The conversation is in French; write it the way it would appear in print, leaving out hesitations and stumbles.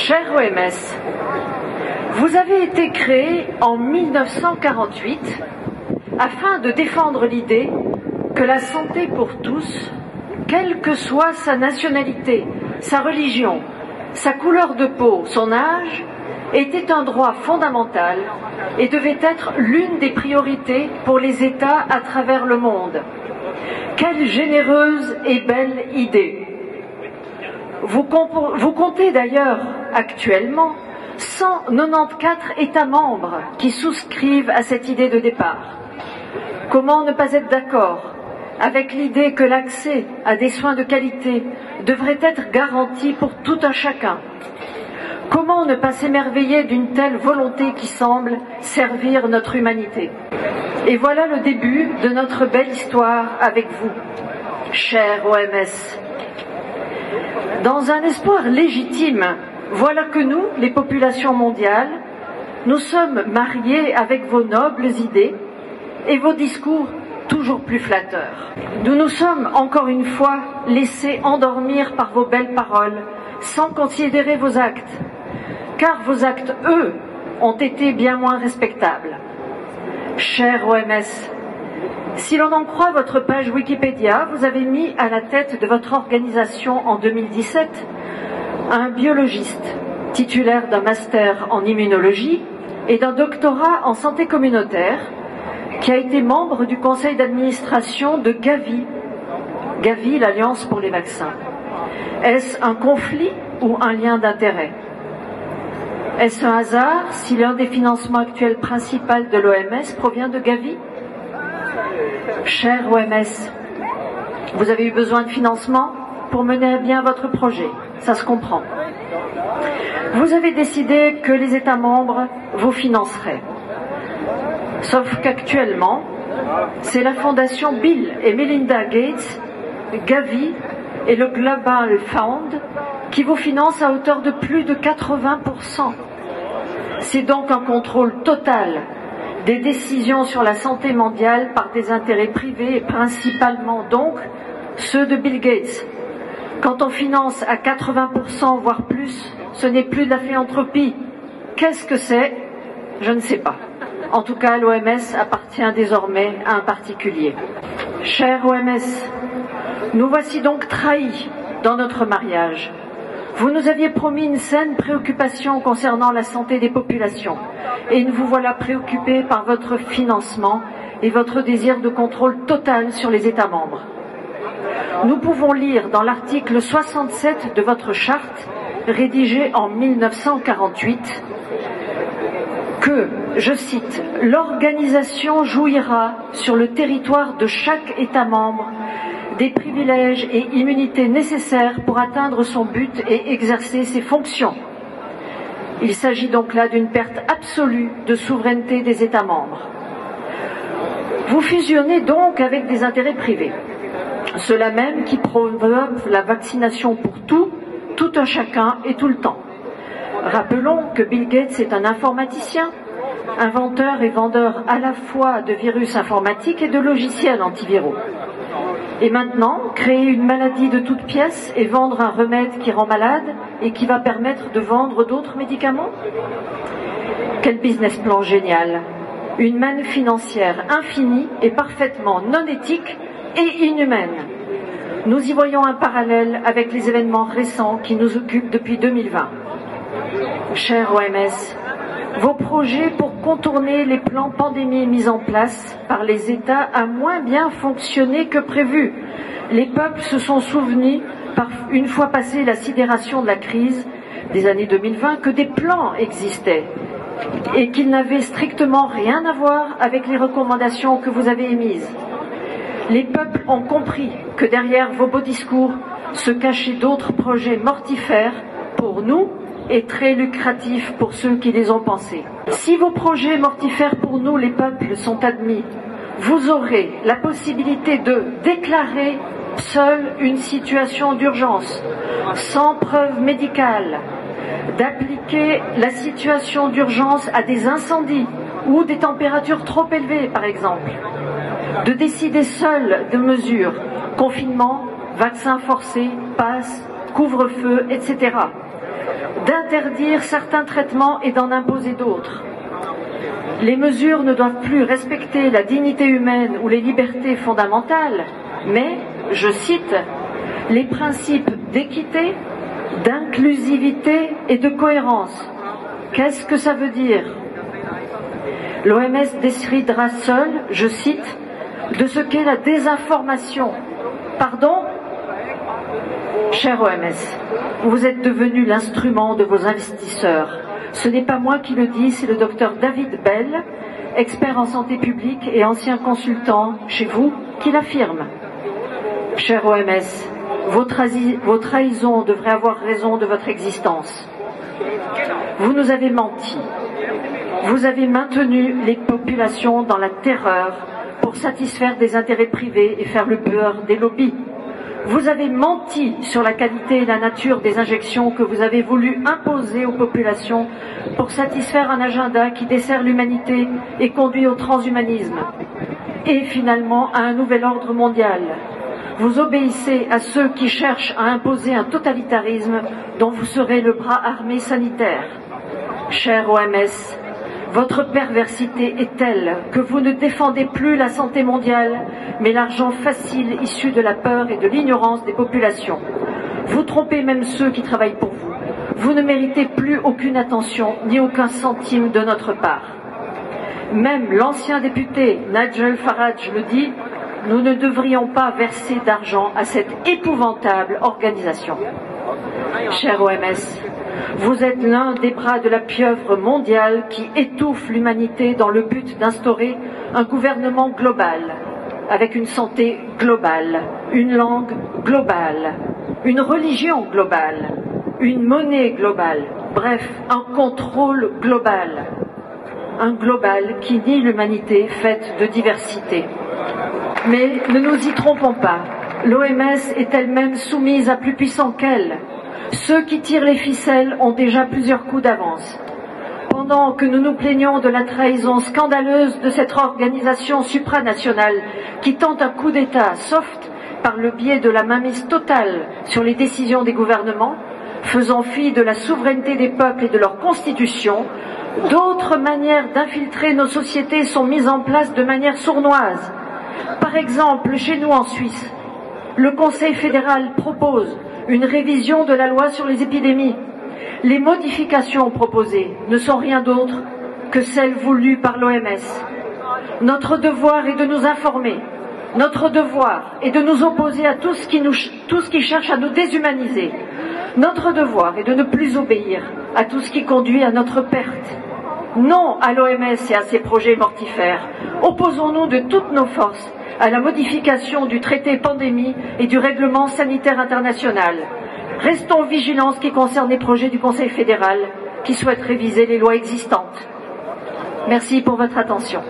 Cher OMS, vous avez été créé en 1948 afin de défendre l'idée que la santé pour tous, quelle que soit sa nationalité, sa religion, sa couleur de peau, son âge, était un droit fondamental et devait être l'une des priorités pour les États à travers le monde. Quelle généreuse et belle idée! Vous comptez d'ailleurs actuellement 194 États membres qui souscrivent à cette idée de départ. Comment ne pas être d'accord avec l'idée que l'accès à des soins de qualité devrait être garanti pour tout un chacun? Comment ne pas s'émerveiller d'une telle volonté qui semble servir notre humanité? Et voilà le début de notre belle histoire avec vous, cher OMS. Dans un espoir légitime, voilà que nous, les populations mondiales, nous sommes mariés avec vos nobles idées et vos discours toujours plus flatteurs. Nous nous sommes encore une fois laissés endormir par vos belles paroles sans considérer vos actes, car vos actes, eux, ont été bien moins respectables. Cher OMS, si l'on en croit votre page Wikipédia, vous avez mis à la tête de votre organisation en 2017 un biologiste titulaire d'un master en immunologie et d'un doctorat en santé communautaire qui a été membre du conseil d'administration de Gavi, l'Alliance pour les vaccins. Est-ce un conflit ou un lien d'intérêt? Est-ce un hasard si l'un des financements actuels principaux de l'OMS provient de Gavi? Cher OMS, vous avez eu besoin de financement pour mener à bien votre projet, ça se comprend. Vous avez décidé que les États membres vous financeraient. Sauf qu'actuellement, c'est la fondation Bill et Melinda Gates, Gavi et le Global Fund qui vous financent à hauteur de plus de 80%. C'est donc un contrôle total des décisions sur la santé mondiale par des intérêts privés et principalement donc ceux de Bill Gates. Quand on finance à 80% voire plus, ce n'est plus de la philanthropie. Qu'est-ce que c'est? Je ne sais pas. En tout cas, l'OMS appartient désormais à un particulier. Cher OMS, nous voici donc trahis dans notre mariage. Vous nous aviez promis une saine préoccupation concernant la santé des populations et nous vous voilà préoccupés par votre financement et votre désir de contrôle total sur les États membres. Nous pouvons lire dans l'article 67 de votre charte, rédigée en 1948, que, je cite, « L'organisation jouira sur le territoire de chaque État membre des privilèges et immunités nécessaires pour atteindre son but et exercer ses fonctions. » Il s'agit donc là d'une perte absolue de souveraineté des États membres. Vous fusionnez donc avec des intérêts privés, ceux-là même qui promeuvent la vaccination pour tout un chacun et tout le temps. Rappelons que Bill Gates est un informaticien, inventeur et vendeur à la fois de virus informatiques et de logiciels antiviraux. Et maintenant, créer une maladie de toutes pièces et vendre un remède qui rend malade et qui va permettre de vendre d'autres médicaments? Quel business plan génial! Une manne financière infinie et parfaitement non éthique et inhumaine. Nous y voyons un parallèle avec les événements récents qui nous occupent depuis 2020. Cher OMS, vos projets pour contourner les plans pandémie mis en place par les États a moins bien fonctionné que prévu. Les peuples se sont souvenus, une fois passée la sidération de la crise des années 2020, que des plans existaient et qu'ils n'avaient strictement rien à voir avec les recommandations que vous avez émises. Les peuples ont compris que derrière vos beaux discours se cachaient d'autres projets mortifères pour nous et très lucratifs pour ceux qui les ont pensés. Si vos projets mortifères pour nous, les peuples, sont admis, vous aurez la possibilité de déclarer seule une situation d'urgence, sans preuve médicale, d'appliquer la situation d'urgence à des incendies ou des températures trop élevées, par exemple, de décider seul de mesures, confinement, vaccins forcés, passe, couvre-feu, etc., d'interdire certains traitements et d'en imposer d'autres. Les mesures ne doivent plus respecter la dignité humaine ou les libertés fondamentales, mais, je cite, les principes d'équité, d'inclusivité et de cohérence. Qu'est-ce que ça veut dire? L'OMS décidera seule, je cite, de ce qu'est la désinformation. Pardon? Cher OMS, vous êtes devenu l'instrument de vos investisseurs. Ce n'est pas moi qui le dis, c'est le docteur David Bell, expert en santé publique et ancien consultant chez vous, qui l'affirme. Cher OMS, vos trahisons devraient avoir raison de votre existence. Vous nous avez menti. Vous avez maintenu les populations dans la terreur pour satisfaire des intérêts privés et faire le beurre des lobbies. Vous avez menti sur la qualité et la nature des injections que vous avez voulu imposer aux populations pour satisfaire un agenda qui dessert l'humanité et conduit au transhumanisme. Et finalement à un nouvel ordre mondial. Vous obéissez à ceux qui cherchent à imposer un totalitarisme dont vous serez le bras armé sanitaire. Cher OMS, votre perversité est telle que vous ne défendez plus la santé mondiale, mais l'argent facile issu de la peur et de l'ignorance des populations. Vous trompez même ceux qui travaillent pour vous. Vous ne méritez plus aucune attention ni aucun centime de notre part. Même l'ancien député Nigel Farage le dit, nous ne devrions pas verser d'argent à cette épouvantable organisation. Cher OMS, vous êtes l'un des bras de la pieuvre mondiale qui étouffe l'humanité dans le but d'instaurer un gouvernement global, avec une santé globale, une langue globale, une religion globale, une monnaie globale, bref, un contrôle global. Un global qui nie l'humanité faite de diversité. Mais ne nous y trompons pas, l'OMS est elle-même soumise à plus puissant qu'elle. Ceux qui tirent les ficelles ont déjà plusieurs coups d'avance. Pendant que nous nous plaignons de la trahison scandaleuse de cette organisation supranationale qui tente un coup d'État soft par le biais de la mainmise totale sur les décisions des gouvernements, faisant fi de la souveraineté des peuples et de leur constitution, d'autres manières d'infiltrer nos sociétés sont mises en place de manière sournoise. Par exemple, chez nous en Suisse, le Conseil fédéral propose une révision de la loi sur les épidémies. Les modifications proposées ne sont rien d'autre que celles voulues par l'OMS. Notre devoir est de nous informer. Notre devoir est de nous opposer à tout ce qui cherche à nous déshumaniser. Notre devoir est de ne plus obéir à tout ce qui conduit à notre perte. Non à l'OMS et à ses projets mortifères. Opposons-nous de toutes nos forces à la modification du traité pandémie et du règlement sanitaire international. Restons vigilants en ce qui concerne les projets du Conseil fédéral qui souhaitent réviser les lois existantes. Merci pour votre attention.